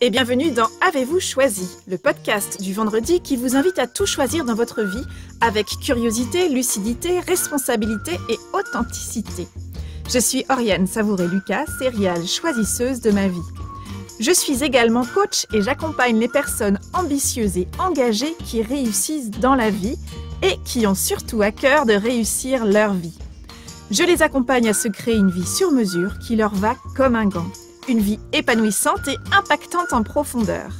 Et bienvenue dans Avez-vous choisi, le podcast du vendredi qui vous invite à tout choisir dans votre vie avec curiosité, lucidité, responsabilité et authenticité. Je suis Oriane Savouré-Lucas, serial choisisseuse de ma vie. Je suis également coach et j'accompagne les personnes ambitieuses et engagées qui réussissent dans la vie et qui ont surtout à cœur de réussir leur vie. Je les accompagne à se créer une vie sur mesure qui leur va comme un gant. Une vie épanouissante et impactante en profondeur.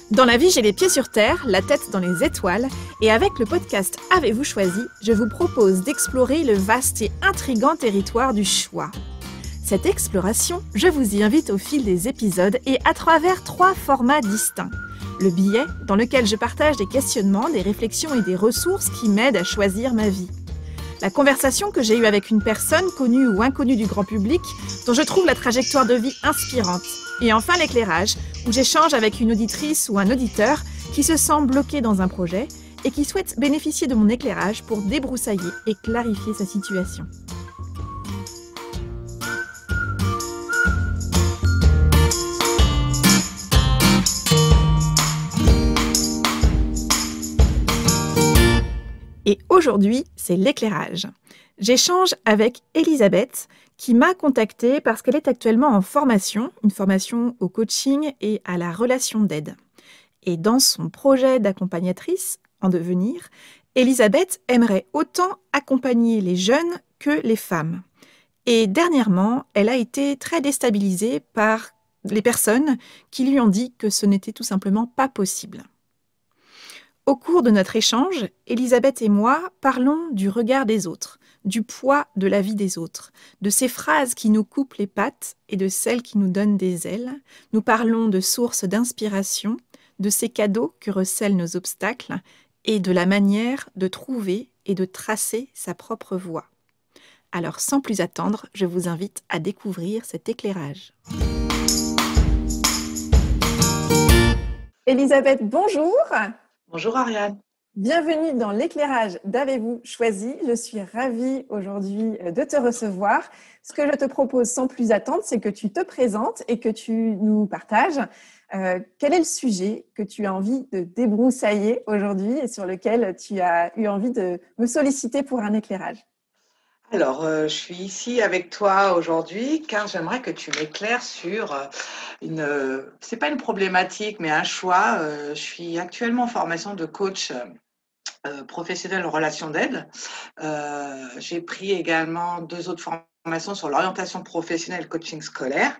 Dans la vie, j'ai les pieds sur terre, la tête dans les étoiles, et avec le podcast Avez-vous choisi, je vous propose d'explorer le vaste et intrigant territoire du choix. Cette exploration, je vous y invite au fil des épisodes et à travers 3 formats distincts. Le billet, dans lequel je partage des questionnements, des réflexions et des ressources qui m'aident à choisir ma vie. La conversation que j'ai eue avec une personne connue ou inconnue du grand public, dont je trouve la trajectoire de vie inspirante. Et enfin l'éclairage, où j'échange avec une auditrice ou un auditeur qui se sent bloqué dans un projet et qui souhaite bénéficier de mon éclairage pour débroussailler et clarifier sa situation. Et aujourd'hui, c'est l'éclairage. J'échange avec Elisabeth qui m'a contactée parce qu'elle est actuellement en formation, une formation au coaching et à la relation d'aide. Et dans son projet d'accompagnatrice en devenir, Elisabeth aimerait autant accompagner les jeunes que les femmes. Et dernièrement, elle a été très déstabilisée par les personnes qui lui ont dit que ce n'était tout simplement pas possible. Au cours de notre échange, Elisabeth et moi parlons du regard des autres, du poids de la vie des autres, de ces phrases qui nous coupent les pattes et de celles qui nous donnent des ailes. Nous parlons de sources d'inspiration, de ces cadeaux que recèlent nos obstacles et de la manière de trouver et de tracer sa propre voie. Alors sans plus attendre, je vous invite à découvrir cet éclairage. Elisabeth, bonjour. Bonjour Ariane. Bienvenue dans l'éclairage d'Avez-vous choisi. Je suis ravie aujourd'hui de te recevoir. Ce que je te propose sans plus attendre, c'est que tu te présentes et que tu nous partages quel est le sujet que tu as envie de débroussailler aujourd'hui et sur lequel tu as eu envie de me solliciter pour un éclairage. Alors, je suis ici avec toi aujourd'hui car j'aimerais que tu m'éclaires sur c'est pas une problématique, mais un choix. Je suis actuellement en formation de coach professionnel en relation d'aide. J'ai pris également 2 autres formations sur l'orientation professionnelle et le coaching scolaire.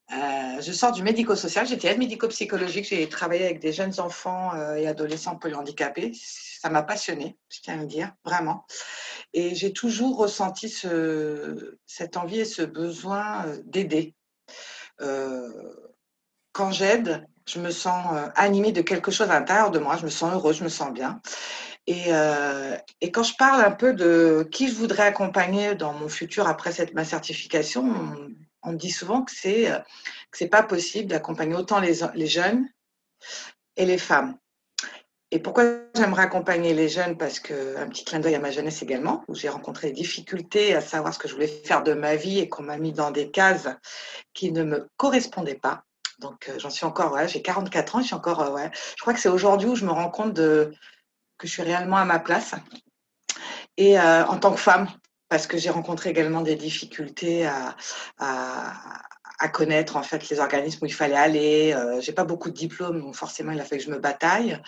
Je sors du médico-social, j'étais aide médico-psychologique, j'ai travaillé avec des jeunes enfants et adolescents polyhandicapés. Ça m'a passionnée, je tiens à le dire, vraiment. Et j'ai toujours ressenti cette envie et ce besoin d'aider. Quand j'aide, je me sens animée de quelque chose à l'intérieur de moi, je me sens heureuse, je me sens bien. Et quand je parle un peu de qui je voudrais accompagner dans mon futur après ma certification, on me dit souvent que c'est pas possible d'accompagner autant les jeunes et les femmes. Et pourquoi j'aimerais accompagner les jeunes? Parce qu'un petit clin d'œil à ma jeunesse également, où j'ai rencontré des difficultés à savoir ce que je voulais faire de ma vie et qu'on m'a mis dans des cases qui ne me correspondaient pas. Donc j'en suis encore, j'ai 44 ans, je suis encore, je crois que c'est aujourd'hui où je me rends compte que je suis réellement à ma place. Et en tant que femme, parce que j'ai rencontré également des difficultés à connaître en fait les organismes où il fallait aller. J'ai pas beaucoup de diplômes, donc forcément il a fallu que je me bataille.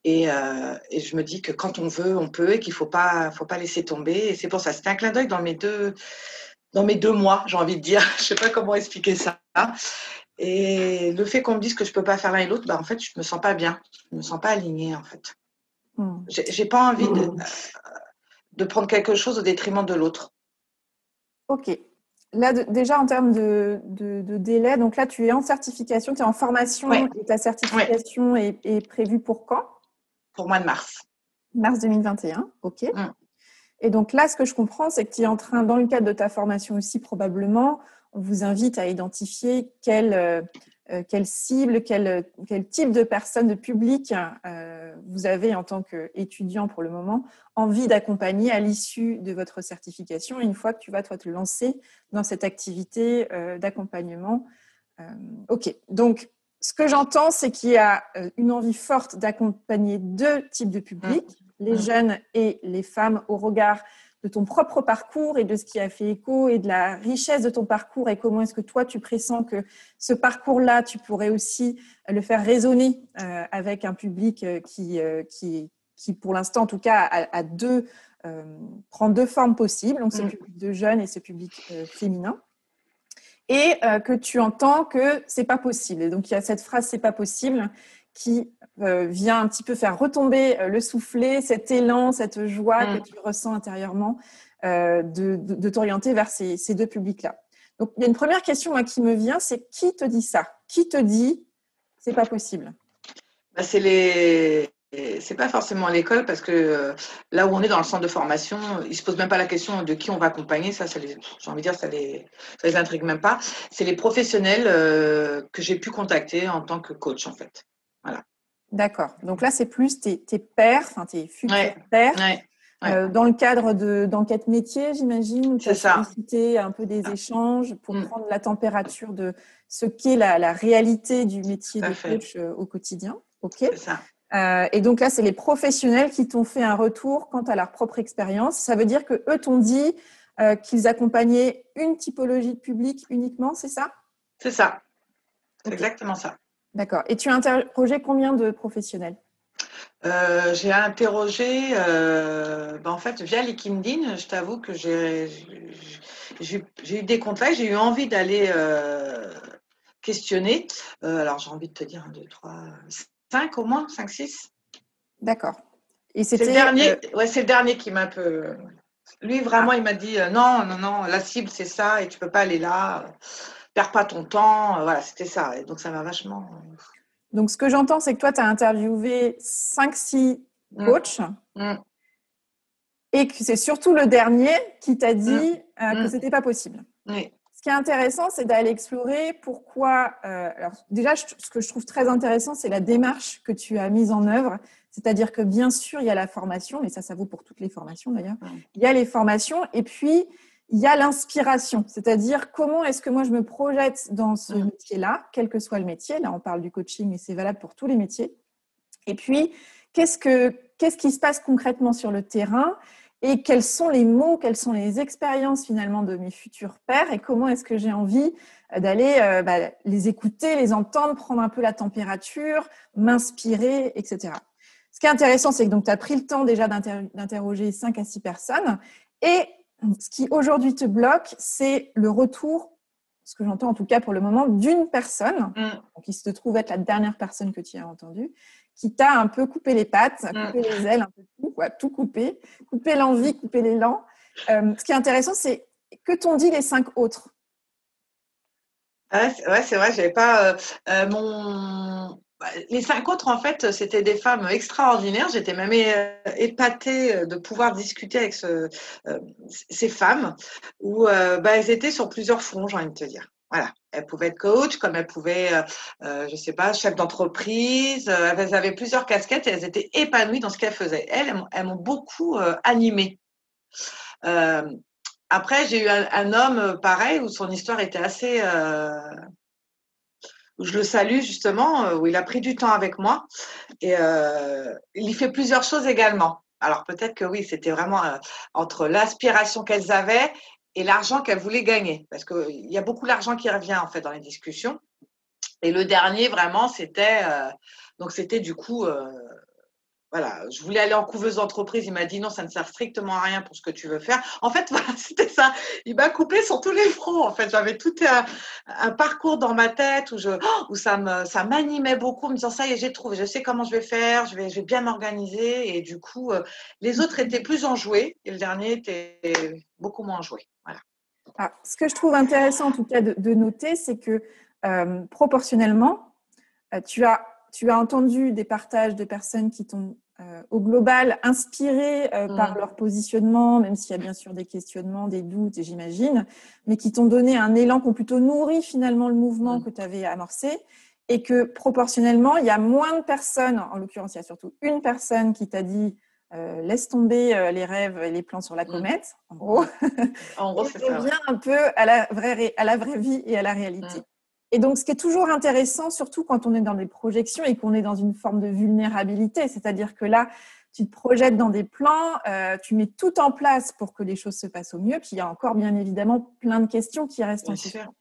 Et je me dis que quand on veut, on peut, et qu'il faut pas laisser tomber. Et c'est pour ça, c'était un clin d'œil dans mes deux mois, j'ai envie de dire. Je sais pas comment expliquer ça. Et le fait qu'on me dise que je peux pas faire l'un et l'autre, en fait, je me sens pas bien. Je me sens pas alignée, en fait. J'ai pas envie de prendre quelque chose au détriment de l'autre. Ok. Là, déjà en termes de délai, donc là, tu es en certification, tu es en formation et ta certification est prévue pour quand? Pour le mois de mars. Mars 2021, ok. Et donc là, ce que je comprends, c'est que tu es en train, dans le cadre de ta formation aussi, probablement, on vous invite à identifier quelle cible, quel type de personnes, de public vous avez en tant qu'étudiant pour le moment, envie d'accompagner à l'issue de votre certification, une fois que tu vas toi te lancer dans cette activité d'accompagnement. Ok, donc ce que j'entends, c'est qu'il y a une envie forte d'accompagner deux types de publics, les jeunes et les femmes, au regard de ton propre parcours et de ce qui a fait écho et de la richesse de ton parcours et comment est-ce que toi, tu pressens que ce parcours-là, tu pourrais aussi le faire résonner avec un public qui, pour l'instant, en tout cas, prend deux formes possibles, donc ce public de jeunes et ce public féminin. Et que tu entends que c'est pas possible. Et donc, il y a cette phrase « c'est pas possible » qui vient un petit peu faire retomber le soufflet, cet élan, cette joie que tu ressens intérieurement de t'orienter vers ces deux publics-là. Donc, il y a une première question moi, qui me vient, c'est qui te dit ça? Qui te dit « c'est pas possible » ? C'est pas forcément à l'école parce que là où on est dans le centre de formation, ils se posent même pas la question de qui on va accompagner. J'ai envie de dire, ça les intrigue même pas. C'est les professionnels que j'ai pu contacter en tant que coach, en fait. Voilà. D'accord. Donc là, c'est plus tes pairs, enfin tes futurs pairs, dans le cadre d'enquête métier, j'imagine, où tu as sollicité un peu des échanges pour prendre la température de ce qu'est la réalité du métier de coach au quotidien. Ok. C'est ça. Et donc là, c'est les professionnels qui t'ont fait un retour quant à leur propre expérience. Ça veut dire qu'eux t'ont dit qu'ils accompagnaient une typologie de public uniquement, c'est ça? C'est ça. C'est exactement ça. D'accord. Et tu as interrogé combien de professionnels? J'ai interrogé, en fait, via LinkedIn, je t'avoue que j'ai eu des contacts, j'ai eu envie d'aller questionner. Alors, j'ai envie de te dire 1, 2, 3, 5 au moins, 5, 6. D'accord. Et c'était… C'est le dernier, c'est le dernier qui m'a un peu… Lui, vraiment, il m'a dit non, la cible, c'est ça et tu peux pas aller là, perds pas ton temps. Voilà, c'était ça. Et donc, ça m'a vachement… Donc, ce que j'entends, c'est que toi, tu as interviewé 5-6 coachs et que c'est surtout le dernier qui t'a dit que c'était pas possible. Oui. Ce qui est intéressant, c'est d'aller explorer pourquoi… alors déjà, ce que je trouve très intéressant, c'est la démarche que tu as mise en œuvre. C'est-à-dire que bien sûr, il y a la formation, mais ça vaut pour toutes les formations d'ailleurs. Il y a les formations et puis il y a l'inspiration. C'est-à-dire comment est-ce que moi, je me projette dans ce métier-là, quel que soit le métier. Là, on parle du coaching, mais c'est valable pour tous les métiers. Et puis, qu'est-ce qui se passe concrètement sur le terrain ? Et quels sont les mots, quelles sont les expériences finalement de mes futurs pairs et comment est-ce que j'ai envie d'aller les écouter, les entendre, prendre un peu la température, m'inspirer, etc. Ce qui est intéressant, c'est que tu as pris le temps déjà d'interroger 5 à 6 personnes et ce qui aujourd'hui te bloque, c'est le retour, ce que j'entends en tout cas pour le moment, d'une personne, qui se trouve être la dernière personne que tu as entendue, qui t'a un peu coupé les pattes, coupé les ailes, un peu tout coupé l'envie, coupé l'élan. Ce qui est intéressant, c'est que t'ont dit les 5 autres? Ouais, c'est vrai, j'avais pas les 5 autres, en fait, c'était des femmes extraordinaires. J'étais même épatée de pouvoir discuter avec ces femmes où elles étaient sur plusieurs fronts, j'ai envie de te dire. Voilà, elles pouvaient être coach, comme elles pouvaient, je sais pas, chef d'entreprise. Elles avaient plusieurs casquettes et elles étaient épanouies dans ce qu'elles faisaient. Elles m'ont beaucoup animée. Après, j'ai eu un homme pareil où son histoire était assez… où je le salue justement, où il a pris du temps avec moi. Et il y fait plusieurs choses également. Alors peut-être que oui, c'était vraiment entre l'aspiration qu'elles avaient et l'argent qu'elles voulaient gagner. Parce qu'il y a beaucoup d'argent qui revient en fait dans les discussions. Et le dernier, vraiment, c'était… donc c'était du coup… voilà, je voulais aller en couveuse d'entreprise. Il m'a dit non, ça ne sert strictement à rien pour ce que tu veux faire. En fait, voilà, c'était ça. Il m'a coupé sur tous les fronts. En fait, j'avais tout un parcours dans ma tête où ça m'animait beaucoup, en me disant ça y est, j'ai trouvé, je sais comment je vais faire, je vais bien m'organiser. Et du coup, les autres étaient plus enjoués et le dernier était beaucoup moins enjoué. Voilà. Alors, ce que je trouve intéressant en tout cas de noter, c'est que proportionnellement, tu as entendu des partages de personnes qui t'ont au global inspiré par leur positionnement, même s'il y a bien sûr des questionnements, des doutes, et j'imagine, mais qui t'ont donné un élan, qui ont plutôt nourri finalement le mouvement que tu avais amorcé, et que proportionnellement, il y a moins de personnes, en l'occurrence, il y a surtout une personne qui t'a dit laisse tomber les rêves et les plans sur la comète, en gros. En gros, c'est ça. Revient un peu à la vraie vie et à la réalité. Et donc, ce qui est toujours intéressant, surtout quand on est dans des projections et qu'on est dans une forme de vulnérabilité, c'est-à-dire que là, tu te projettes dans des plans, tu mets tout en place pour que les choses se passent au mieux, puis il y a encore bien évidemment plein de questions qui restent en suspens.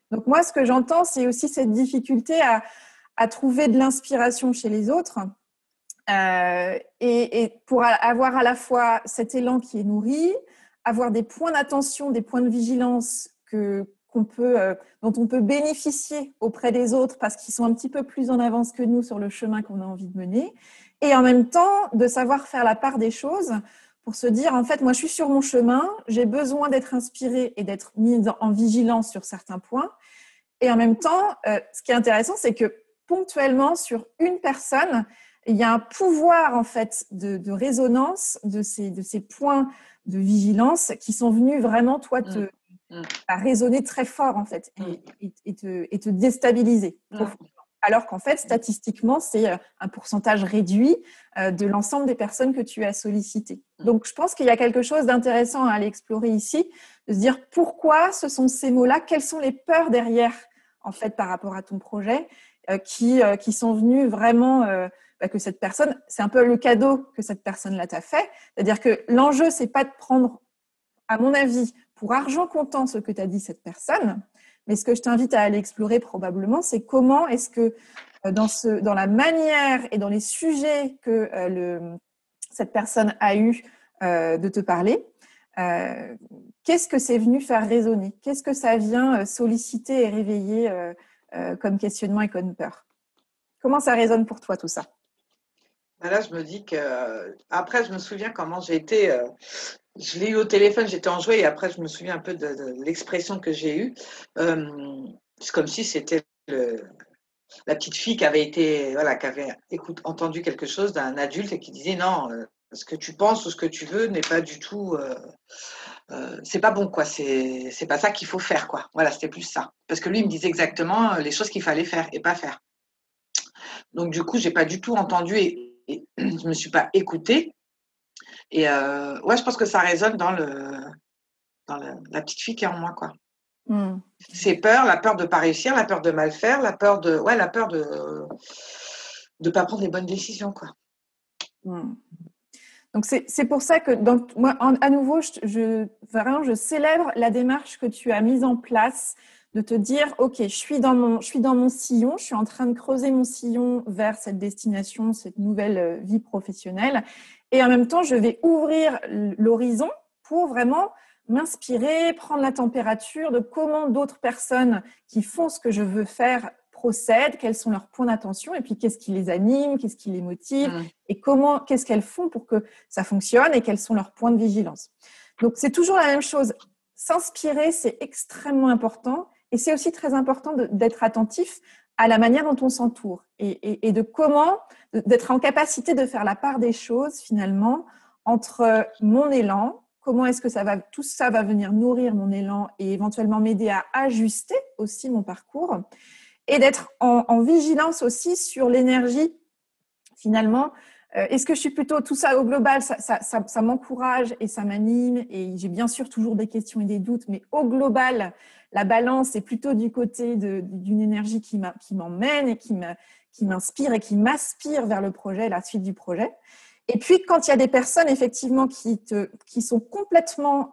Donc moi, ce que j'entends, c'est aussi cette difficulté à trouver de l'inspiration chez les autres et pour avoir à la fois cet élan qui est nourri, avoir des points d'attention, des points de vigilance dont on peut bénéficier auprès des autres parce qu'ils sont un petit peu plus en avance que nous sur le chemin qu'on a envie de mener, et en même temps de savoir faire la part des choses pour se dire, en fait, moi je suis sur mon chemin, j'ai besoin d'être inspirée et d'être mise en vigilance sur certains points, et en même temps, ce qui est intéressant, c'est que ponctuellement, sur une personne, il y a un pouvoir en fait de résonance de ces points de vigilance qui sont venus vraiment, toi, à résonner très fort en fait et te déstabiliser profondément. Alors qu'en fait, statistiquement, c'est un pourcentage réduit de l'ensemble des personnes que tu as sollicitées. Donc, je pense qu'il y a quelque chose d'intéressant à aller explorer ici, de se dire pourquoi ce sont ces mots-là, quelles sont les peurs derrière, en fait, par rapport à ton projet, qui sont venus vraiment, que cette personne, c'est un peu le cadeau que cette personne-là t'a fait. C'est-à-dire que l'enjeu, c'est pas de prendre, à mon avis, pour argent comptant ce que t'a dit cette personne, mais ce que je t'invite à aller explorer probablement, c'est comment est-ce que dans la manière et dans les sujets que cette personne a eu de te parler, qu'est-ce que c'est venu faire résonner? Qu'est-ce que ça vient solliciter et réveiller comme questionnement et comme peur? Comment ça résonne pour toi tout ça? Là, je me dis que... Après, je me souviens comment j'ai été... Je l'ai eu au téléphone, j'étais enjouée et après, je me souviens un peu de l'expression que j'ai eue. C'est comme si c'était la petite fille qui avait entendu quelque chose d'un adulte et qui disait non, ce que tu penses ou ce que tu veux n'est pas du tout... c'est pas bon, quoi. C'est pas ça qu'il faut faire, quoi. Voilà, c'était plus ça. Parce que lui, il me disait exactement les choses qu'il fallait faire et pas faire. Donc, du coup, j'ai pas du tout entendu et je me suis pas écoutée. Et je pense que ça résonne dans la petite fille qui est en moi, quoi. Ces peurs, la peur de pas réussir, la peur de mal faire, la peur de pas prendre les bonnes décisions, quoi. Donc c'est pour ça que moi, à nouveau, je célèbre la démarche que tu as mise en place de te dire, ok, je suis dans mon sillon, je suis en train de creuser mon sillon vers cette destination, cette nouvelle vie professionnelle, et en même temps, je vais ouvrir l'horizon pour vraiment m'inspirer, prendre la température de comment d'autres personnes qui font ce que je veux faire procèdent, quels sont leurs points d'attention, et puis qu'est-ce qui les anime, qu'est-ce qui les motive, et qu'est-ce qu'elles font pour que ça fonctionne, et quels sont leurs points de vigilance. Donc, c'est toujours la même chose. S'inspirer, c'est extrêmement important, et c'est aussi très important d'être attentif à la manière dont on s'entoure, et d'être en capacité de faire la part des choses, finalement, entre mon élan, comment est-ce que tout ça va venir nourrir mon élan et éventuellement m'aider à ajuster aussi mon parcours, et d'être en vigilance aussi sur l'énergie, finalement. Est-ce que je suis plutôt tout ça au global, ça m'encourage et ça m'anime, et j'ai bien sûr toujours des questions et des doutes, mais au global, la balance est plutôt du côté d'une énergie qui m'emmène et qui m'inspire et qui m'aspire vers le projet, la suite du projet. Et puis, quand il y a des personnes, effectivement, qui sont complètement...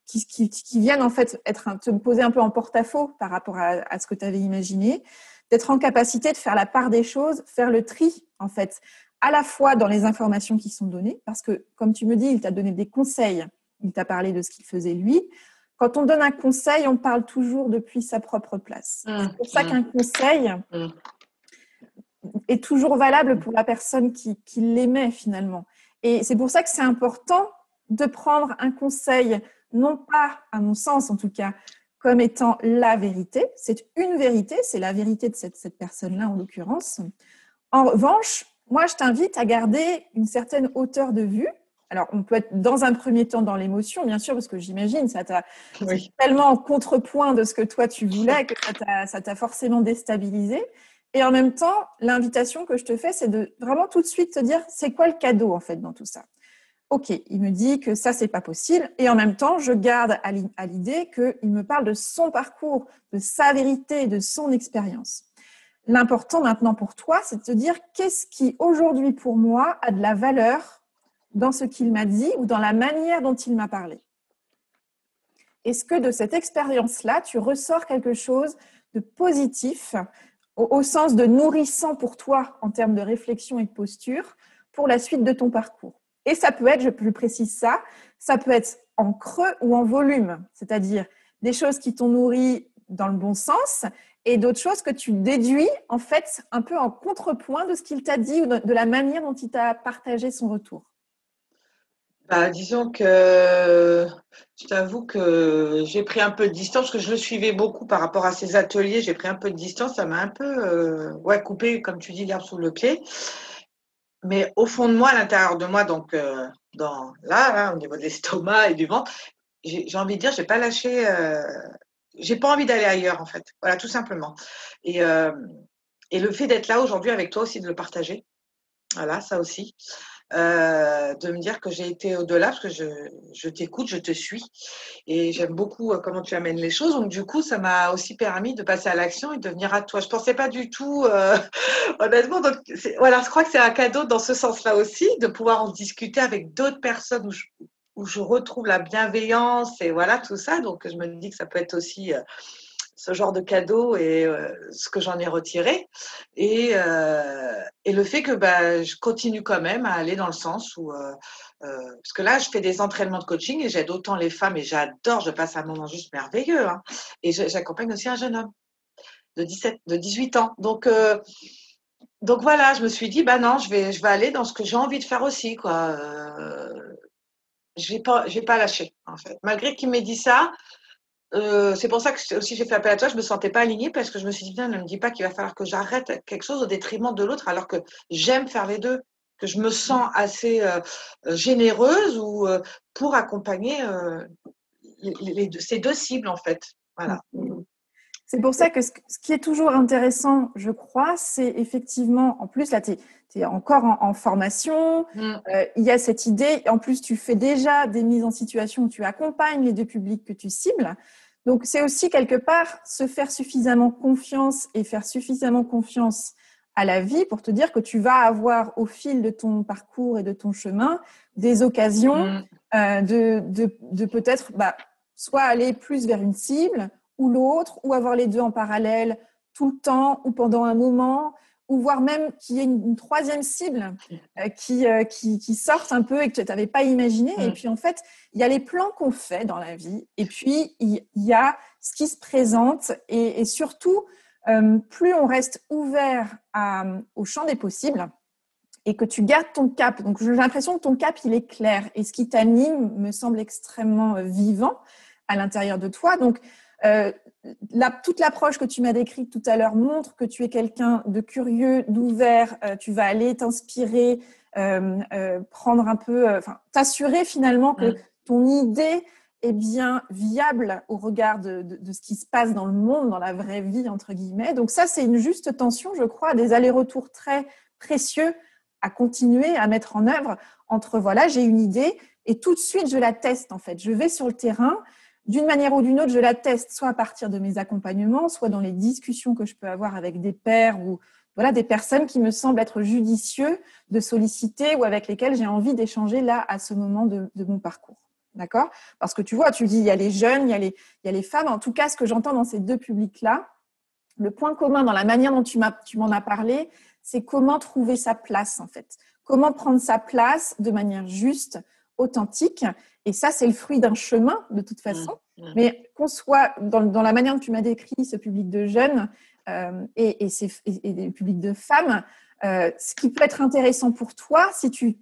qui viennent, en fait, te poser un peu en porte-à-faux par rapport à ce que tu avais imaginé, d'être en capacité de faire la part des choses, faire le tri, en fait, à la fois dans les informations qui sont données, parce que, comme tu me dis, il t'a donné des conseils, il t'a parlé de ce qu'il faisait lui. Quand on donne un conseil, on parle toujours depuis sa propre place. C'est pour ça qu'un conseil... est toujours valable pour la personne qui l'émet finalement. Et c'est pour ça que c'est important de prendre un conseil, non pas, à mon sens en tout cas, comme étant la vérité. C'est une vérité, c'est la vérité de cette personne-là en l'occurrence. En revanche, moi je t'invite à garder une certaine hauteur de vue. Alors, on peut être dans un premier temps dans l'émotion, bien sûr, parce que j'imagine c'est tellement en contrepoint de ce que toi tu voulais que ça t'a forcément déstabilisé. Et en même temps, l'invitation que je te fais, c'est de vraiment tout de suite te dire, c'est quoi le cadeau en fait dans tout ça ? ok, il me dit que ça, c'est pas possible. Et en même temps, je garde à l'idée qu'il me parle de son parcours, de sa vérité, de son expérience. L'important maintenant pour toi, c'est de te dire qu'est-ce qui aujourd'hui pour moi a de la valeur dans ce qu'il m'a dit ou dans la manière dont il m'a parlé. Est-ce que de cette expérience-là, tu ressors quelque chose de positif au sens de nourrissant pour toi en termes de réflexion et de posture pour la suite de ton parcours? Et ça peut être, je précise ça peut être en creux ou en volume, c'est-à-dire des choses qui t'ont nourri dans le bon sens et d'autres choses que tu déduis en fait un peu en contrepoint de ce qu'il t'a dit ou de la manière dont il t'a partagé son retour. Disons que je t'avoue que j'ai pris un peu de distance, parce que je le suivais beaucoup par rapport à ces ateliers. J'ai pris un peu de distance, ça m'a un peu coupé, comme tu dis, l'herbe sous le pied. Mais au fond de moi, à l'intérieur de moi, donc là, au niveau de l'estomac et du ventre, j'ai envie de dire, j'ai pas lâché, j'ai pas envie d'aller ailleurs en fait. Voilà, tout simplement. Et, euh, et le fait d'être là aujourd'hui avec toi aussi, de le partager, voilà, ça aussi. De me dire que j'ai été au-delà, parce que je t'écoute, je te suis et j'aime beaucoup comment tu amènes les choses. Donc, du coup, ça m'a aussi permis de passer à l'action et de venir à toi. Je pensais pas du tout, honnêtement. Donc, voilà, je crois que c'est un cadeau dans ce sens-là aussi, de pouvoir en discuter avec d'autres personnes où je retrouve la bienveillance et voilà, tout ça. Donc, je me dis que ça peut être aussi ce genre de cadeau et ce que j'en ai retiré. Et le fait que je continue quand même à aller dans le sens où, parce que là, je fais des entraînements de coaching et j'aide autant les femmes et j'adore, je passe un moment juste merveilleux. Hein. Et j'accompagne aussi un jeune homme de 18 ans. Donc voilà, je me suis dit, non, je vais aller dans ce que j'ai envie de faire aussi, quoi. Je vais pas lâcher, en fait. Malgré qu'il m'ait dit ça, c'est pour ça que aussi j'ai fait appel à toi. Je me sentais pas alignée parce que je me suis dit, bien, ne me dis pas qu'il va falloir que j'arrête quelque chose au détriment de l'autre, alors que j'aime faire les deux, que je me sens assez généreuse ou pour accompagner ces deux cibles en fait. Voilà. C'est pour ça que ce qui est toujours intéressant, je crois, c'est effectivement, en plus, là, tu es encore en formation, il y a cette idée, en plus, tu fais déjà des mises en situation où tu accompagnes les deux publics que tu cibles. Donc, c'est aussi quelque part se faire suffisamment confiance et faire suffisamment confiance à la vie pour te dire que tu vas avoir au fil de ton parcours et de ton chemin des occasions de peut-être soit aller plus vers une cible, ou l'autre, ou avoir les deux en parallèle tout le temps, ou pendant un moment, ou voire même qu'il y ait une troisième cible qui sorte un peu et que tu n'avais pas imaginé. Et puis, en fait, il y a les plans qu'on fait dans la vie, et puis il y a ce qui se présente, et surtout, plus on reste ouvert au champ des possibles, et que tu gardes ton cap. Donc, j'ai l'impression que ton cap, il est clair, et ce qui t'anime me semble extrêmement vivant à l'intérieur de toi. Donc, toute l'approche que tu m'as décrite tout à l'heure montre que tu es quelqu'un de curieux, d'ouvert. Tu vas aller t'inspirer, prendre un peu, t'assurer finalement que ton idée est bien viable au regard de ce qui se passe dans le monde, dans la vraie vie, entre guillemets. Donc ça, c'est une juste tension, je crois, des allers-retours très précieux à continuer à mettre en œuvre entre, voilà, j'ai une idée et tout de suite, je la teste en fait. Je vais sur le terrain. D'une manière ou d'une autre, je la teste soit à partir de mes accompagnements, soit dans les discussions que je peux avoir avec des pairs ou voilà, des personnes qui me semblent être judicieux de solliciter ou avec lesquelles j'ai envie d'échanger là à ce moment de mon parcours. D'accord ? Parce que tu vois, tu dis, il y a les jeunes, il y a les femmes. En tout cas, ce que j'entends dans ces deux publics-là, le point commun dans la manière dont tu m'en as parlé, c'est comment trouver sa place en fait. Comment prendre sa place de manière juste, authentique. Et ça, c'est le fruit d'un chemin, de toute façon. Mais qu'on soit dans la manière dont tu m'as décrit ce public de jeunes et des publics de femmes, ce qui peut être intéressant pour toi, si tu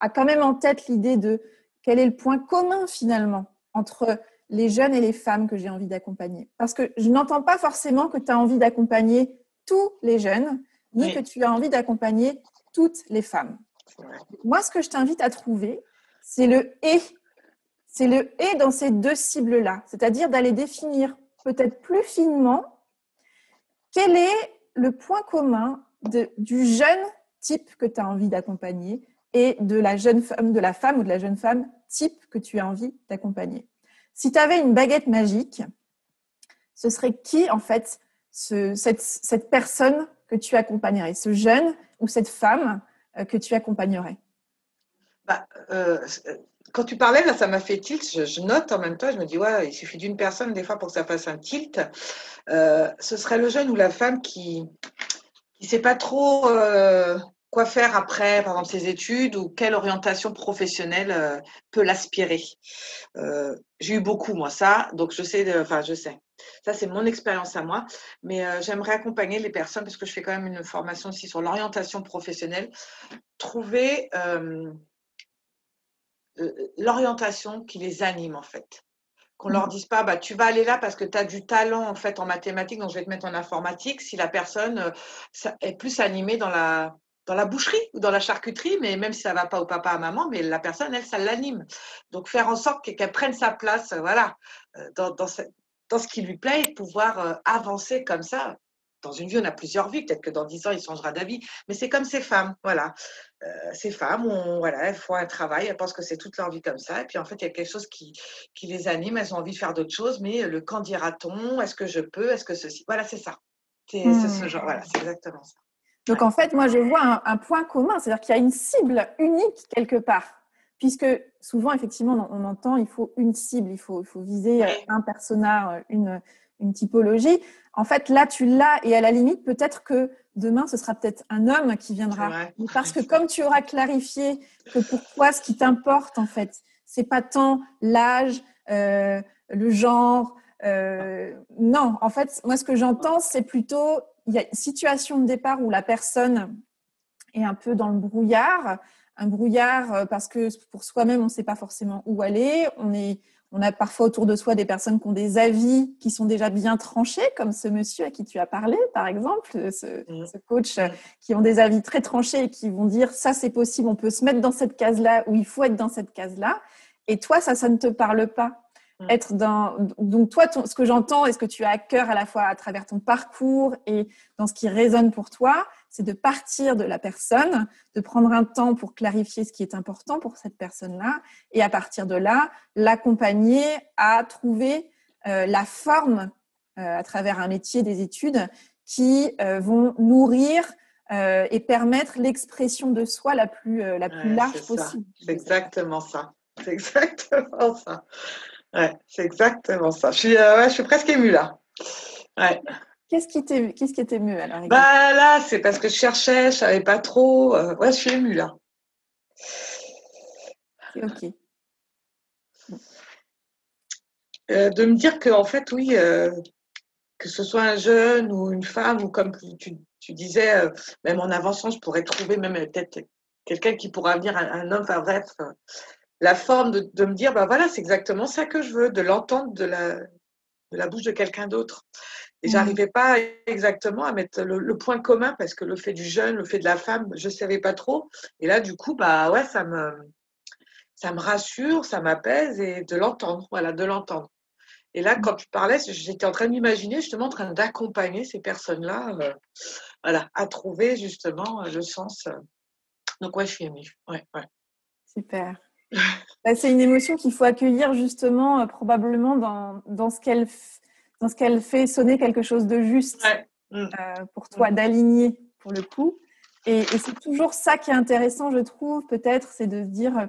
as quand même en tête l'idée de quel est le point commun finalement entre les jeunes et les femmes que j'ai envie d'accompagner. Parce que je n'entends pas forcément que tu as envie d'accompagner tous les jeunes, ni que tu as envie d'accompagner toutes les femmes. Moi, ce que je t'invite à trouver, c'est le « et ». C'est le « et » dans ces deux cibles-là. C'est-à-dire d'aller définir peut-être plus finement quel est le point commun du jeune type que tu as envie d'accompagner, et de la jeune femme, de la femme ou de la jeune femme type que tu as envie d'accompagner. Si tu avais une baguette magique, ce serait qui, en fait, cette personne que tu accompagnerais, ce jeune ou cette femme que tu accompagnerais? Bah, quand tu parlais, là, ça m'a fait tilt. Je note en même temps, je me dis, ouais, il suffit d'une personne des fois pour que ça fasse un tilt. Ce serait le jeune ou la femme qui ne sait pas trop quoi faire après, par exemple, ses études ou quelle orientation professionnelle peut l'aspirer. J'ai eu beaucoup, moi, ça, donc je sais. Ça, c'est mon expérience à moi, mais j'aimerais accompagner les personnes, parce que je fais quand même une formation aussi sur l'orientation professionnelle, trouver l'orientation qui les anime, en fait. Qu'on leur dise pas, bah, tu vas aller là parce que tu as du talent en fait en mathématiques, donc je vais te mettre en informatique. Si la personne est plus animée dans la boucherie ou dans la charcuterie, mais même si ça va pas au papa, à maman, mais la personne, elle, ça l'anime. Donc faire en sorte qu'elle prenne sa place, voilà, dans ce qui lui plaît et pouvoir avancer comme ça. Dans une vie, on a plusieurs vies. Peut-être que dans 10 ans, il changera d'avis. Mais c'est comme ces femmes, voilà. Ces femmes, voilà, elles font un travail, elles pensent que c'est toute leur vie comme ça. Et puis en fait, il y a quelque chose qui les anime. Elles ont envie de faire d'autres choses. Mais le quand dira-t-on? Est-ce que je peux? Est-ce que ceci? Voilà, c'est ça. C'est ce genre. Voilà, c'est exactement ça. Donc, en fait, moi, je vois un point commun, c'est-à-dire qu'il y a une cible unique quelque part. Puisque souvent, effectivement, on entend il faut une cible, il faut viser un persona, une typologie. En fait, là, tu l'as et à la limite, peut-être que demain, ce sera peut-être un homme qui viendra. Parce que comme tu auras clarifié que pour toi, ce qui t'importe, en fait, c'est pas tant l'âge, le genre. Non, en fait, moi, ce que j'entends, c'est plutôt il y a une situation de départ où la personne est un peu dans le brouillard. Un brouillard parce que pour soi-même, on ne sait pas forcément où aller. On a parfois autour de soi des personnes qui ont des avis qui sont déjà bien tranchés, comme ce monsieur à qui tu as parlé, par exemple, ce coach qui ont des avis très tranchés et qui vont dire ça, c'est possible, on peut se mettre dans cette case-là ou il faut être dans cette case-là. Et toi, ça ne te parle pas. Donc toi, ce que j'entends et ce que tu as à cœur à la fois à travers ton parcours et dans ce qui résonne pour toi, c'est de partir de la personne, de prendre un temps pour clarifier ce qui est important pour cette personne-là et à partir de là, l'accompagner à trouver la forme à travers un métier, des études qui vont nourrir et permettre l'expression de soi la plus large possible. C'est exactement ça. C'est exactement ça. Ouais, c'est exactement ça. Je suis presque émue là. Ouais. Qu'est-ce qui était mieux alors? Bah là, c'est parce que je cherchais, je savais pas trop. Ouais, je suis émue là. C'est ok. De me dire que en fait, oui, que ce soit un jeune ou une femme ou comme tu disais, même en avançant, je pourrais trouver même peut-être quelqu'un qui pourra venir, un homme, enfin bref. La forme de me dire, bah voilà, c'est exactement ça que je veux, de l'entendre de la bouche de quelqu'un d'autre. Et j'arrivais pas exactement à mettre le point commun parce que le fait du jeune, le fait de la femme, je savais pas trop. Et là, du coup, bah ouais, ça me rassure, ça m'apaise et de l'entendre, voilà, de l'entendre. Et là, quand tu parlais, j'étais en train d'imaginer, justement, en train d'accompagner ces personnes-là, voilà, à trouver justement le sens. Donc ouais, je suis émue. Ouais. Super. C'est une émotion qu'il faut accueillir justement probablement dans ce qu'elle fait sonner quelque chose de juste pour toi, d'aligner pour le coup. Et c'est toujours ça qui est intéressant, je trouve, peut-être, c'est de se dire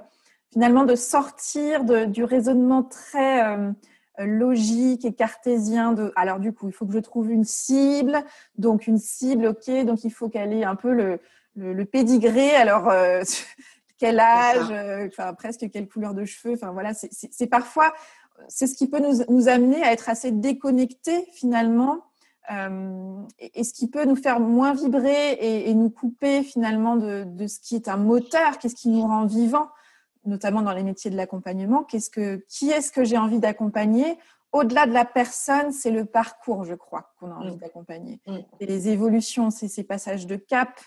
finalement de sortir du raisonnement très logique et cartésien. Alors du coup, il faut que je trouve une cible. Donc une cible, ok, donc il faut qu'elle ait un peu le pédigré. Alors quel âge, presque quelle couleur de cheveux. Enfin voilà, c'est parfois c'est ce qui peut nous amener à être assez déconnectés finalement, et ce qui peut nous faire moins vibrer et nous couper finalement de ce qui est un moteur, qu'est-ce qui nous rend vivants, notamment dans les métiers de l'accompagnement. Qui est-ce que j'ai envie d'accompagner? Au-delà de la personne, c'est le parcours, je crois, qu'on a envie d'accompagner. Et les évolutions, c'est ces passages de cap.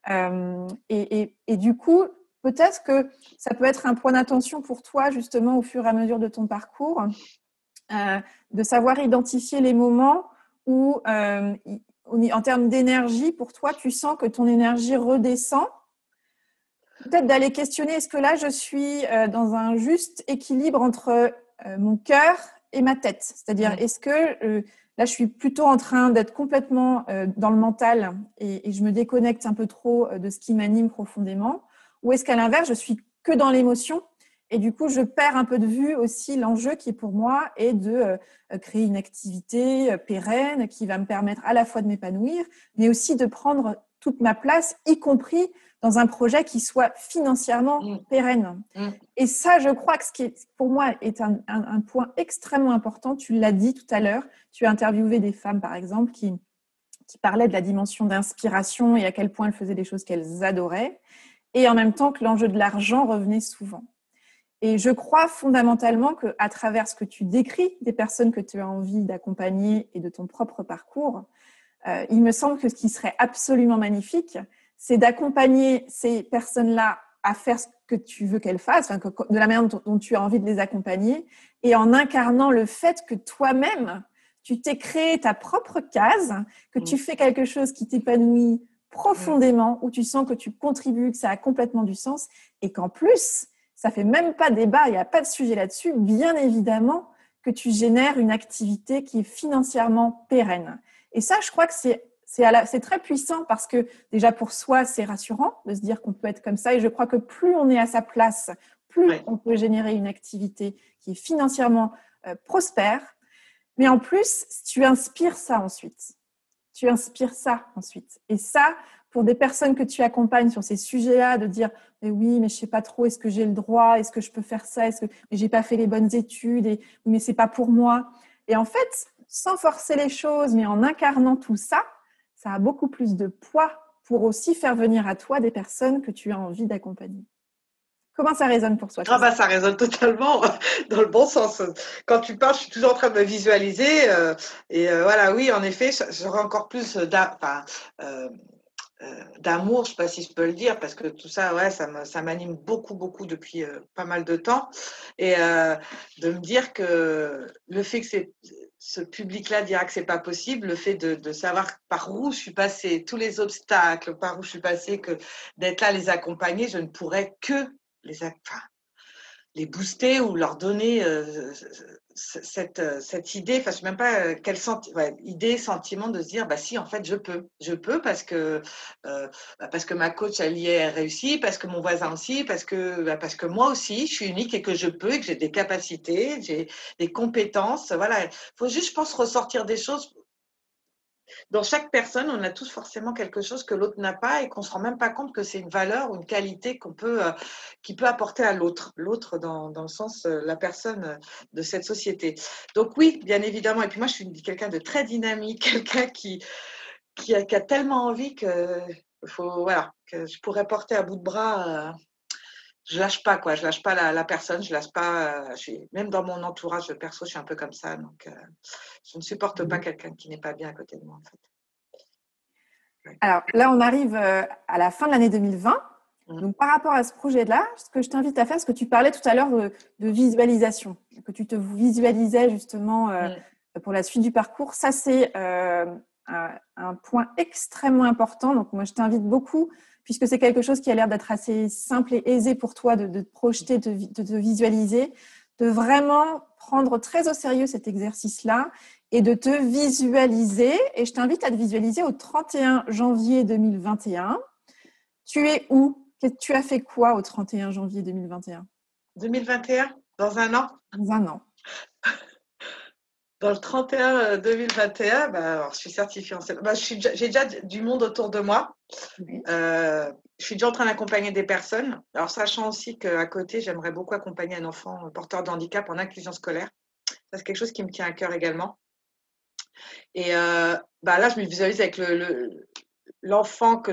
Et du coup, peut-être que ça peut être un point d'attention pour toi, justement, au fur et à mesure de ton parcours, de savoir identifier les moments où, en termes d'énergie, pour toi, tu sens que ton énergie redescend, peut-être d'aller questionner, est-ce que là, je suis dans un juste équilibre entre mon cœur et ma tête? C'est-à-dire, est-ce que là, je suis plutôt en train d'être complètement dans le mental et je me déconnecte un peu trop de ce qui m'anime profondément? Ou est-ce qu'à l'inverse, je suis que dans l'émotion et du coup, je perds un peu de vue aussi l'enjeu qui, pour moi, est de créer une activité pérenne qui va me permettre à la fois de m'épanouir, mais aussi de prendre toute ma place, y compris dans un projet qui soit financièrement pérenne. Et ça, je crois que ce qui, pour moi, est un point extrêmement important. Tu l'as dit tout à l'heure. Tu as interviewé des femmes, par exemple, qui parlaient de la dimension d'inspiration et à quel point elles faisaient des choses qu'elles adoraient. Et en même temps que l'enjeu de l'argent revenait souvent. Et je crois fondamentalement qu'à travers ce que tu décris des personnes que tu as envie d'accompagner et de ton propre parcours, il me semble que ce qui serait absolument magnifique, c'est d'accompagner ces personnes-là à faire ce que tu veux qu'elles fassent, enfin, de la manière dont tu as envie de les accompagner, et en incarnant le fait que toi-même, tu t'es créé ta propre case, que tu fais quelque chose qui t'épanouit profondément, où tu sens que tu contribues, que ça a complètement du sens, et qu'en plus, ça fait même pas débat, il n'y a pas de sujet là-dessus, bien évidemment que tu génères une activité qui est financièrement pérenne. Et ça, je crois que c'est très puissant parce que déjà pour soi, c'est rassurant de se dire qu'on peut être comme ça. Et je crois que plus on est à sa place, plus on peut générer une activité qui est financièrement prospère. Mais en plus, tu inspires ça ensuite. Tu inspires ça ensuite. Et ça, pour des personnes que tu accompagnes sur ces sujets-là, de dire mais oui, mais je sais pas trop, est-ce que j'ai le droit, est-ce que je peux faire ça, mais j'ai pas fait les bonnes études, et mais c'est pas pour moi. Et en fait, sans forcer les choses, mais en incarnant tout ça, ça a beaucoup plus de poids pour aussi faire venir à toi des personnes que tu as envie d'accompagner. Comment ça résonne pour toi? Ça résonne totalement dans le bon sens. Quand tu parles, je suis toujours en train de me visualiser. Voilà, oui, en effet, j'aurais encore plus d'amour, je ne sais pas si je peux le dire, parce que tout ça, ouais, ça m'anime beaucoup, beaucoup depuis pas mal de temps. Et de me dire que le fait que ce public-là dira que c'est pas possible, le fait de savoir par où je suis passée, tous les obstacles, par où je suis passée, que d'être là, les accompagner, je ne pourrais que les booster ou leur donner cette idée, enfin je sais même pas quel idée, sentiment de se dire bah si en fait je peux parce que ma coach elle y est réussi, parce que mon voisin aussi, parce que moi aussi je suis unique et que je peux et que j'ai des capacités, j'ai des compétences, voilà. Il faut juste je pense ressortir des choses. Dans chaque personne, on a tous forcément quelque chose que l'autre n'a pas et qu'on ne se rend même pas compte que c'est une valeur ou une qualité qui peut apporter à l'autre. L'autre dans le sens, la personne de cette société. Donc oui, bien évidemment. Et puis moi, je suis quelqu'un de très dynamique, quelqu'un qui a tellement envie que je pourrais porter à bout de bras. Je lâche pas, quoi. Je lâche pas la personne. Je lâche pas. Même dans mon entourage perso, je suis un peu comme ça. Donc, je ne supporte pas quelqu'un qui n'est pas bien à côté de moi, en fait. Alors là, on arrive à la fin de l'année 2020. Donc, par rapport à ce projet-là, ce que je t'invite à faire, parce que tu parlais tout à l'heure de visualisation, que tu te visualisais justement pour la suite du parcours. Ça, c'est un point extrêmement important. Donc, moi, je t'invite beaucoup, puisque c'est quelque chose qui a l'air d'être assez simple et aisé pour toi de te projeter, de te visualiser, de vraiment prendre très au sérieux cet exercice-là et de te visualiser. Et je t'invite à te visualiser au 31 janvier 2021. Tu es où? Tu as fait quoi au 31 janvier 2021? 2021, dans un an? Dans un an. Dans le 31 2021, alors, je suis certifiée en j'ai déjà du monde autour de moi. Oui. Je suis déjà en train d'accompagner des personnes. Alors, sachant aussi qu'à côté, j'aimerais beaucoup accompagner un enfant porteur de handicap en inclusion scolaire. Ça, c'est quelque chose qui me tient à cœur également. Et là, je me visualise avec l'enfant que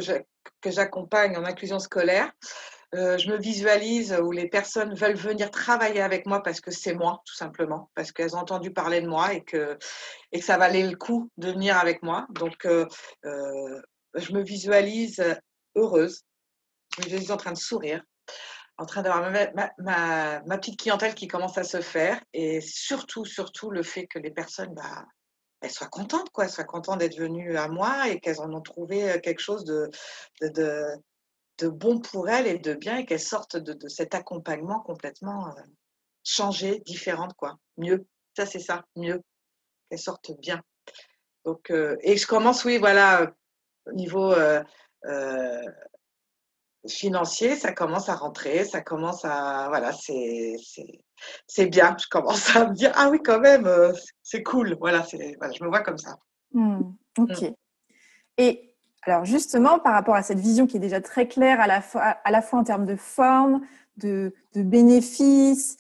j'accompagne en inclusion scolaire. Je me visualise où les personnes veulent venir travailler avec moi parce que c'est moi, tout simplement, parce qu'elles ont entendu parler de moi et que ça valait le coup de venir avec moi. Donc, je me visualise heureuse, je me visualise en train de sourire, en train d'avoir ma petite clientèle qui commence à se faire et surtout le fait que les personnes elles soient contentes, quoi, elles soient contentes d'être venues à moi et qu'elles en ont trouvé quelque chose de de bon pour elle et de bien, et qu'elle sorte de cet accompagnement complètement changée, différente, quoi. Mieux. Ça, c'est ça, mieux. Qu'elle sorte bien. Donc, et je commence, oui, voilà, au niveau financier, ça commence à rentrer, ça commence à, voilà, c'est bien. Je commence à me dire, ah oui, quand même, c'est cool. Voilà, voilà, je me vois comme ça. Ok. Et alors justement, par rapport à cette vision qui est déjà très claire à la fois en termes de forme, de bénéfices,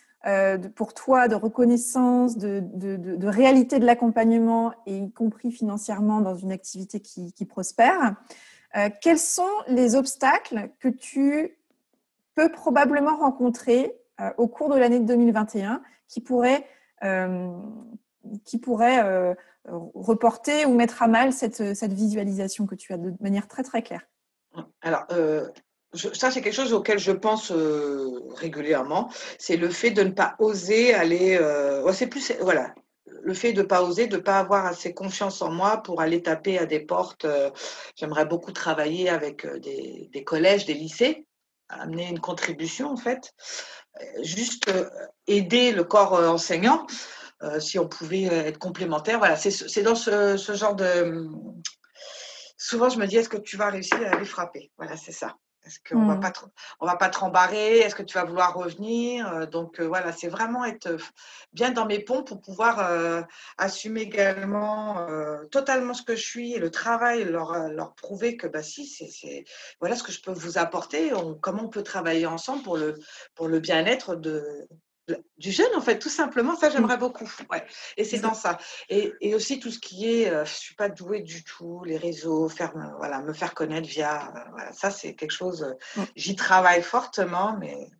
pour toi, de reconnaissance, de réalité de l'accompagnement, et y compris financièrement dans une activité qui prospère, quels sont les obstacles que tu peux probablement rencontrer au cours de l'année 2021 qui pourraient reporter ou mettre à mal cette visualisation que tu as de manière très très claire? Alors, ça, c'est quelque chose auquel je pense régulièrement. C'est le fait de ne pas oser aller. Ouais, c'est plus, voilà, le fait de ne pas oser, de ne pas avoir assez confiance en moi pour aller taper à des portes. J'aimerais beaucoup travailler avec des collèges, des lycées, amener une contribution en fait, juste aider le corps enseignant. Si on pouvait être complémentaire, voilà, c'est dans ce genre de. Souvent, je me dis, est-ce que tu vas réussir à les frapper? Voilà, c'est ça. Est-ce qu'on on va pas te rembarrer? Est-ce que tu vas vouloir revenir? Donc, voilà, c'est vraiment être bien dans mes pompes pour pouvoir assumer également totalement ce que je suis, et le travail, leur prouver que, bah, si, voilà ce que je peux vous apporter. Comment on peut travailler ensemble pour le bien-être du jeune, en fait, tout simplement. Ça, j'aimerais beaucoup. Ouais. Et c'est dans ça. Et aussi tout ce qui est, je suis pas douée du tout, les réseaux, voilà, me faire connaître via, voilà, ça c'est quelque chose, j'y travaille fortement, mais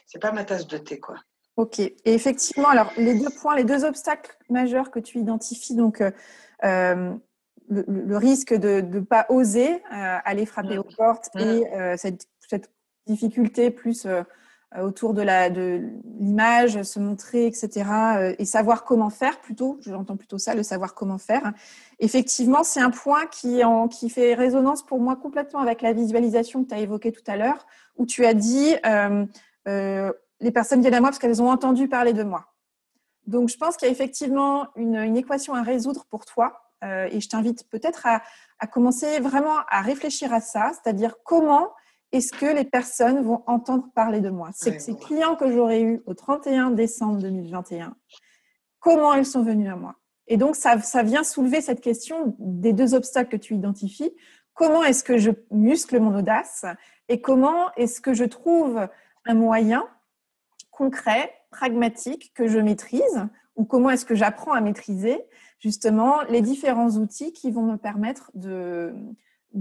c'est pas ma tasse de thé, quoi. Ok. Et effectivement, alors les deux obstacles majeurs que tu identifies, donc le risque de ne pas oser aller frapper aux portes, et cette difficulté plus autour de l'image, se montrer, etc., et savoir comment faire plutôt, j'entends plutôt ça, le savoir comment faire. Effectivement, c'est un point qui fait résonance pour moi complètement avec la visualisation que tu as évoquée tout à l'heure, où tu as dit les personnes viennent à moi parce qu'elles ont entendu parler de moi. Donc, je pense qu'il y a effectivement une équation à résoudre pour toi, et je t'invite peut-être à commencer vraiment à réfléchir à ça, c'est-à-dire comment est-ce que les personnes vont entendre parler de moi. Ces clients que j'aurais eus au 31 décembre 2021, comment ils sont venus à moi? Et donc, ça vient soulever cette question des deux obstacles que tu identifies. Comment est-ce que je muscle mon audace, et comment est-ce que je trouve un moyen concret, pragmatique, que je maîtrise, ou comment est-ce que j'apprends à maîtriser justement les différents outils qui vont me permettre de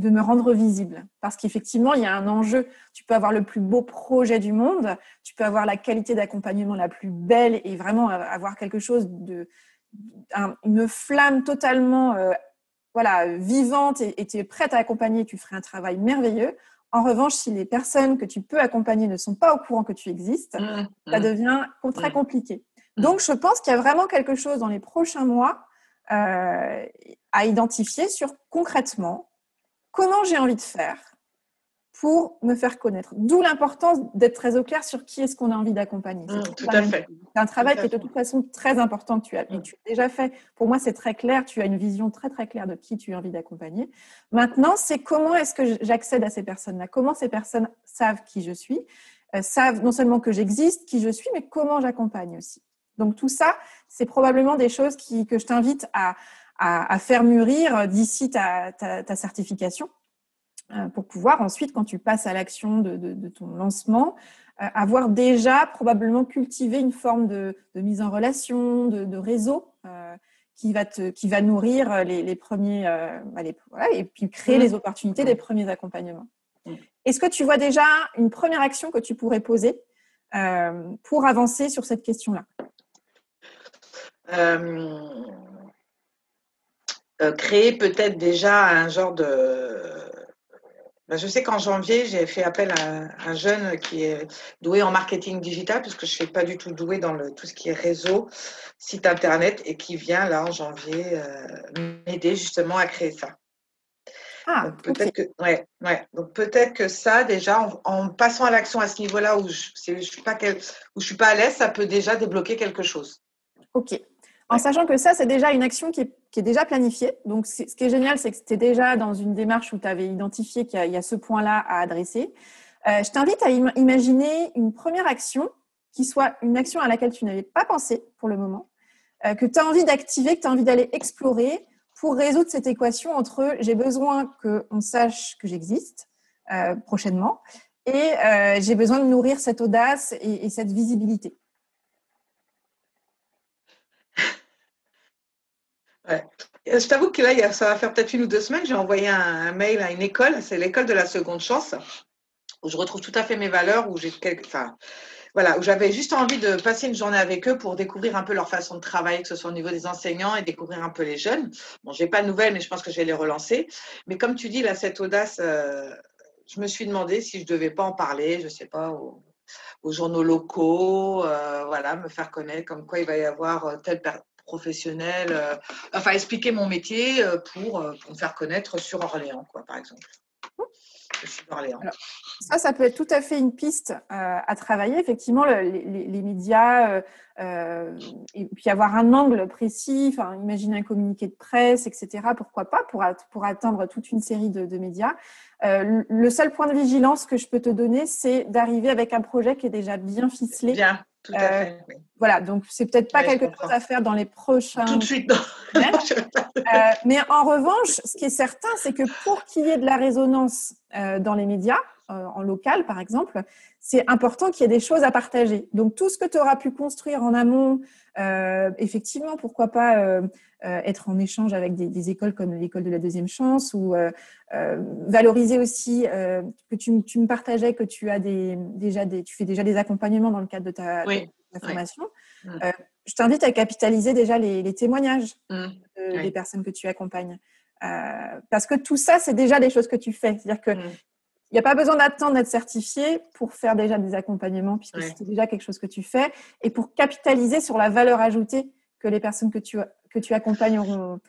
me rendre visible. Parce qu'effectivement, il y a un enjeu. Tu peux avoir le plus beau projet du monde, tu peux avoir la qualité d'accompagnement la plus belle et vraiment avoir quelque chose une flamme totalement vivante, et tu es prête à accompagner, tu ferais un travail merveilleux. En revanche, si les personnes que tu peux accompagner ne sont pas au courant que tu existes, ça devient très compliqué. Donc, je pense qu'il y a vraiment quelque chose dans les prochains mois à identifier sur concrètement comment j'ai envie de faire pour me faire connaître. D'où l'importance d'être très au clair sur qui est-ce qu'on a envie d'accompagner. Tout à fait. C'est un travail qui est de toute façon très important que tu as déjà fait. Pour moi, c'est très clair. Tu as une vision très, très claire de qui tu as envie d'accompagner. Maintenant, c'est comment est-ce que j'accède à ces personnes-là? Comment ces personnes savent qui je suis, savent non seulement que j'existe, qui je suis, mais comment j'accompagne aussi. Donc, tout ça, c'est probablement des choses que je t'invite à faire mûrir d'ici ta certification, pour pouvoir ensuite, quand tu passes à l'action de ton lancement, avoir déjà probablement cultivé une forme de mise en relation, de réseau qui va nourrir les premiers, et puis créer les opportunités des premiers accompagnements. Est-ce que tu vois déjà une première action que tu pourrais poser pour avancer sur cette question-là? Créer peut-être déjà un genre de... Je sais qu'en janvier, j'ai fait appel à un jeune qui est doué en marketing digital, parce que je ne suis pas du tout douée dans tout ce qui est réseau, site internet, et qui vient là en janvier m'aider justement à créer ça. Ah, Donc ok. peut-être que, ouais, ouais. Donc peut-être que ça, déjà, en passant à l'action à ce niveau-là où je suis pas à l'aise, ça peut déjà débloquer quelque chose. Ok. En Ouais. sachant que ça, c'est déjà une action qui est déjà planifiée. Donc, ce qui est génial, c'est que tu es déjà dans une démarche où tu avais identifié qu'il y a ce point-là à adresser. Je t'invite à imaginer une première action qui soit une action à laquelle tu n'avais pas pensé pour le moment, que tu as envie d'activer, que tu as envie d'aller explorer pour résoudre cette équation entre j'ai besoin qu'on sache que j'existe prochainement et j'ai besoin de nourrir cette audace et cette visibilité. Ouais. Je t'avoue que là, ça va faire peut-être 1 ou 2 semaines, j'ai envoyé un mail à une école, c'est l'école de la seconde chance, où je retrouve tout à fait mes valeurs, enfin, voilà, où j'avais juste envie de passer une journée avec eux pour découvrir un peu leur façon de travailler, que ce soit au niveau des enseignants et découvrir un peu les jeunes. Bon, j'ai pas de nouvelles, mais je pense que je vais les relancer. Mais comme tu dis, là, cette audace, je me suis demandé si je devais pas en parler, je sais pas, aux journaux locaux, voilà, me faire connaître, comme quoi il va y avoir tel professionnel, enfin expliquer mon métier pour me faire connaître sur Orléans, quoi, par exemple. Je suis d'Orléans. Alors, ça peut être tout à fait une piste à travailler. Effectivement, les médias, et puis avoir un angle précis, enfin, imaginer un communiqué de presse, etc. Pourquoi pas, pour atteindre toute une série de médias. Le seul point de vigilance que je peux te donner, c'est d'arriver avec un projet qui est déjà bien ficelé. Bien, tout à Euh, fait. Oui. voilà, donc c'est peut-être pas Oui, je quelque chose comprends. à faire dans les Tout de prochaines suite, non. semaines. Mais en revanche, ce qui est certain, c'est que pour qu'il y ait de la résonance dans les médias, en local par exemple, c'est important qu'il y ait des choses à partager. Donc tout ce que tu auras pu construire en amont, effectivement, pourquoi pas être en échange avec des écoles comme l'école de la deuxième chance ou valoriser aussi que tu me partageais que tu as tu fais déjà des accompagnements dans le cadre de ta Oui, oui. formation. Je t'invite à capitaliser déjà les témoignages des Oui. personnes que tu accompagnes. Parce que tout ça, c'est déjà des choses que tu fais. C'est-à-dire qu'il n'y a pas besoin d'attendre d'être certifié pour faire déjà des accompagnements, puisque c'est déjà quelque chose que tu fais, et pour capitaliser sur la valeur ajoutée que les personnes que tu accompagnes auront.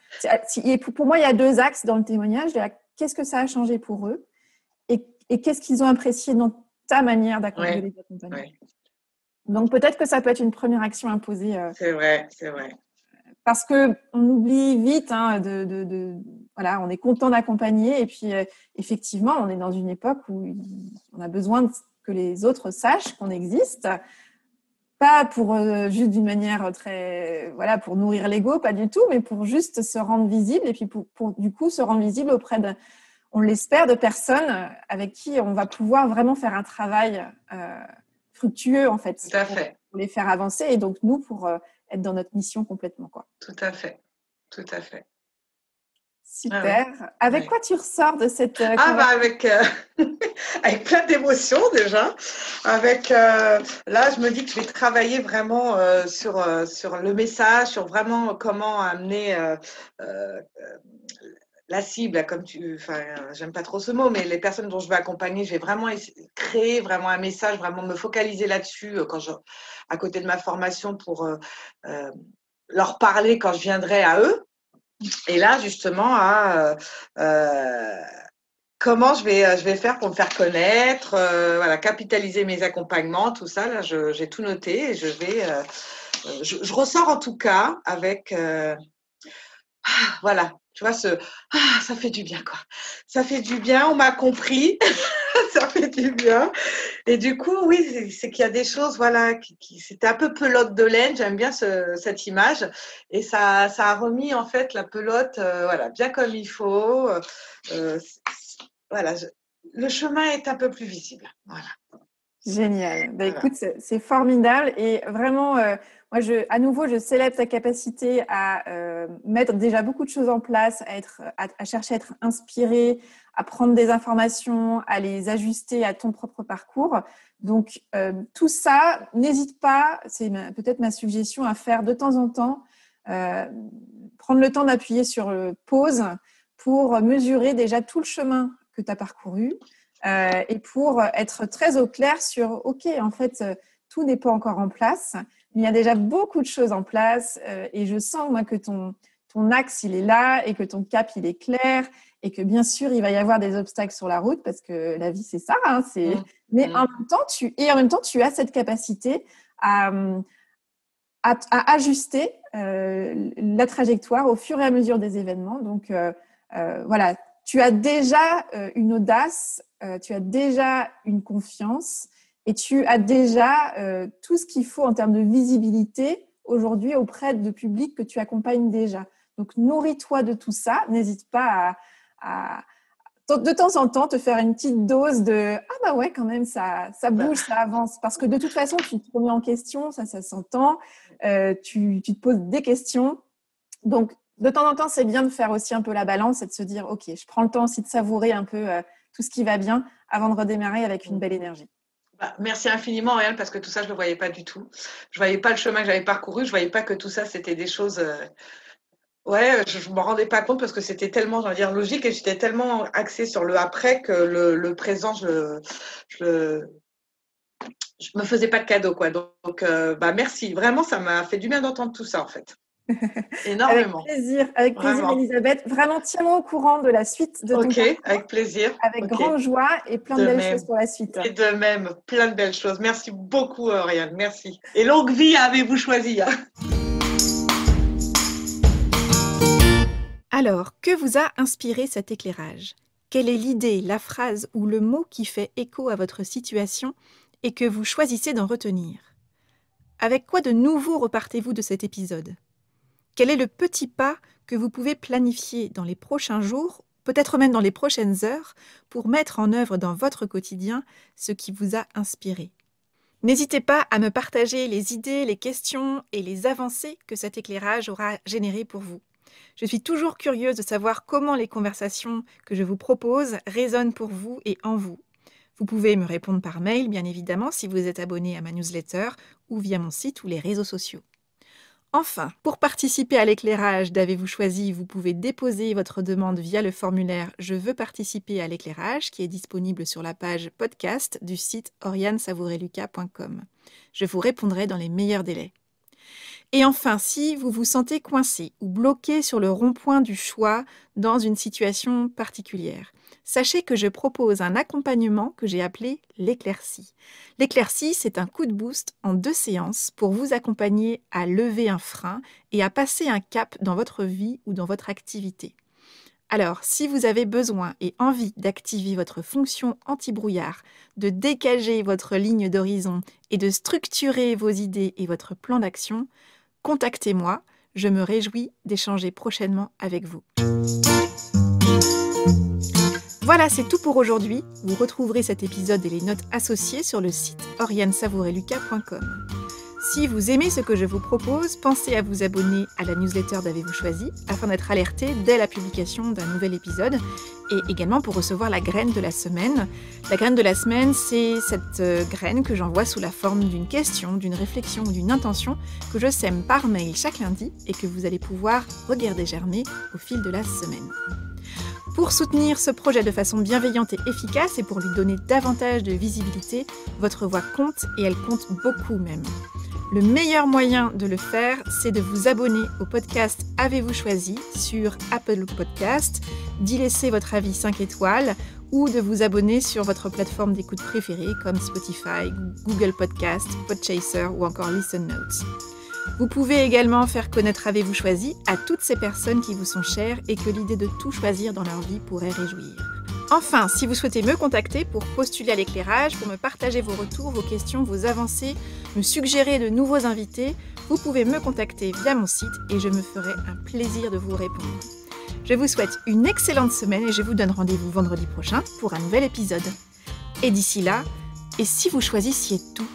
Et pour moi, il y a 2 axes dans le témoignage. Il y a qu'est-ce que ça a changé pour eux et qu'est-ce qu'ils ont apprécié dans ta manière de les accompagner. Oui. Donc, peut-être que ça peut être une première action imposée. C'est vrai, c'est vrai. Parce qu'on oublie vite, hein, voilà, on est content d'accompagner et puis effectivement, on est dans une époque où on a besoin que les autres sachent qu'on existe, pas pour juste d'une manière très, voilà, pour nourrir l'ego, pas du tout, mais pour juste se rendre visible et puis pour du coup se rendre visible auprès on l'espère, de personnes avec qui on va pouvoir vraiment faire un travail fructueux en fait, Tout à fait. pour les faire avancer et donc nous pour être dans notre mission complètement, quoi. Tout à fait. Tout à fait. Super. Ah, Avec ouais. quoi tu ressors de cette Avec, avec plein d'émotions déjà. Là, je me dis que je vais travailler vraiment sur le message, sur vraiment comment amener la cible, j'aime pas trop ce mot, mais les personnes dont je vais accompagner, je vais vraiment créer vraiment un message, vraiment me focaliser là-dessus à côté de ma formation pour leur parler quand je viendrai à eux. Et là, justement, comment je vais faire pour me faire connaître, voilà, capitaliser mes accompagnements, tout ça. Là, j'ai tout noté et je ressors en tout cas avec, voilà, tu vois, ça fait du bien, quoi. Ça fait du bien, on m'a compris, ça fait du bien. Et du coup, oui, c'est qu'il y a des choses, voilà, c'était un peu pelote de laine, j'aime bien cette image. Et ça a remis, en fait, la pelote, voilà, bien comme il faut. Voilà, le chemin est un peu plus visible. Voilà. Génial. Ben, Voilà. écoute, c'est formidable et vraiment, moi, à nouveau, je célèbre ta capacité à mettre déjà beaucoup de choses en place, à chercher à être inspiré, à prendre des informations, à les ajuster à ton propre parcours. Donc, tout ça, n'hésite pas, c'est peut-être ma suggestion à faire de temps en temps, euh, prendre le temps d'appuyer sur pause pour mesurer déjà tout le chemin que tu as parcouru. Et pour être très au clair sur, OK, en fait, tout n'est pas encore en place, mais il y a déjà beaucoup de choses en place et je sens, moi, que ton ton axe, il est là et que ton cap, il est clair et que bien sûr, il va y avoir des obstacles sur la route parce que la vie, c'est ça. Mais en même temps, tu as cette capacité à ajuster la trajectoire au fur et à mesure des événements. Donc, voilà, tu as déjà une audace, tu as déjà une confiance et tu as déjà tout ce qu'il faut en termes de visibilité aujourd'hui auprès de publics que tu accompagnes déjà. Donc, nourris-toi de tout ça. N'hésite pas à de temps en temps te faire une petite dose de « Ah bah ouais, quand même, ça bouge, ça avance ». Parce que de toute façon, tu te remets en question, ça s'entend. Tu te poses des questions. Donc, de temps en temps, c'est bien de faire aussi un peu la balance et de se dire « Ok, je prends le temps aussi de savourer un peu tout ce qui va bien avant de redémarrer avec une belle énergie ». Merci infiniment, Oriane, parce que tout ça, je ne le voyais pas du tout. Je ne voyais pas le chemin que j'avais parcouru. Je ne voyais pas que tout ça, c'était des choses… je ne m'en rendais pas compte parce que c'était tellement, logique et j'étais tellement axée sur le après que le présent, je me faisais pas de cadeau, quoi. Donc, merci. Vraiment, ça m'a fait du bien d'entendre tout ça, en fait. Énormément. Avec plaisir, Elisabeth. Vraiment, tiens-moi au courant de la suite de ton parcours. Ok, avec plaisir. Avec grande joie et plein de belles choses pour la suite. Et de même, plein de belles choses. Merci beaucoup, Oriane. Merci. Et longue vie à Avez-vous choisi. Alors, que vous a inspiré cet éclairage ? Quelle est l'idée, la phrase ou le mot qui fait écho à votre situation et que vous choisissez d'en retenir ? Avec quoi de nouveau repartez-vous de cet épisode ? Quel est le petit pas que vous pouvez planifier dans les prochains jours, peut-être même dans les prochaines heures, pour mettre en œuvre dans votre quotidien ce qui vous a inspiré ? N'hésitez pas à me partager les idées, les questions et les avancées que cet éclairage aura générées pour vous. Je suis toujours curieuse de savoir comment les conversations que je vous propose résonnent pour vous et en vous. Vous pouvez me répondre par mail, bien évidemment, si vous êtes abonné à ma newsletter ou via mon site ou les réseaux sociaux. Enfin, pour participer à l'éclairage d'Avez-vous choisi, vous pouvez déposer votre demande via le formulaire « Je veux participer à l'éclairage » qui est disponible sur la page podcast du site orianesavoureluca.com. Je vous répondrai dans les meilleurs délais. Et enfin, si vous vous sentez coincé ou bloqué sur le rond-point du choix dans une situation particulière, sachez que je propose un accompagnement que j'ai appelé l'éclaircie. L'éclaircie, c'est un coup de boost en 2 séances pour vous accompagner à lever un frein et à passer un cap dans votre vie ou dans votre activité. Alors, si vous avez besoin et envie d'activer votre fonction anti-brouillard, de dégager votre ligne d'horizon et de structurer vos idées et votre plan d'action, contactez-moi, je me réjouis d'échanger prochainement avec vous. Voilà, c'est tout pour aujourd'hui. Vous retrouverez cet épisode et les notes associées sur le site orianesavoureluca.com. Si vous aimez ce que je vous propose, pensez à vous abonner à la newsletter d'Avez-vous choisi afin d'être alerté dès la publication d'un nouvel épisode et également pour recevoir la graine de la semaine. La graine de la semaine, c'est cette graine que j'envoie sous la forme d'une question, d'une réflexion ou d'une intention que je sème par mail chaque lundi et que vous allez pouvoir regarder germer au fil de la semaine. Pour soutenir ce projet de façon bienveillante et efficace et pour lui donner davantage de visibilité, votre voix compte et elle compte beaucoup même. Le meilleur moyen de le faire, c'est de vous abonner au podcast Avez-vous choisi sur Apple Podcast, d'y laisser votre avis 5 étoiles ou de vous abonner sur votre plateforme d'écoute préférée comme Spotify, Google Podcast, Podchaser ou encore Listen Notes. Vous pouvez également faire connaître Avez-vous choisi à toutes ces personnes qui vous sont chères et que l'idée de tout choisir dans leur vie pourrait réjouir. Enfin, si vous souhaitez me contacter pour postuler à l'éclairage, pour me partager vos retours, vos questions, vos avancées, me suggérer de nouveaux invités, vous pouvez me contacter via mon site et je me ferai un plaisir de vous répondre. Je vous souhaite une excellente semaine et je vous donne rendez-vous vendredi prochain pour un nouvel épisode. Et d'ici là, et si vous choisissiez tout ?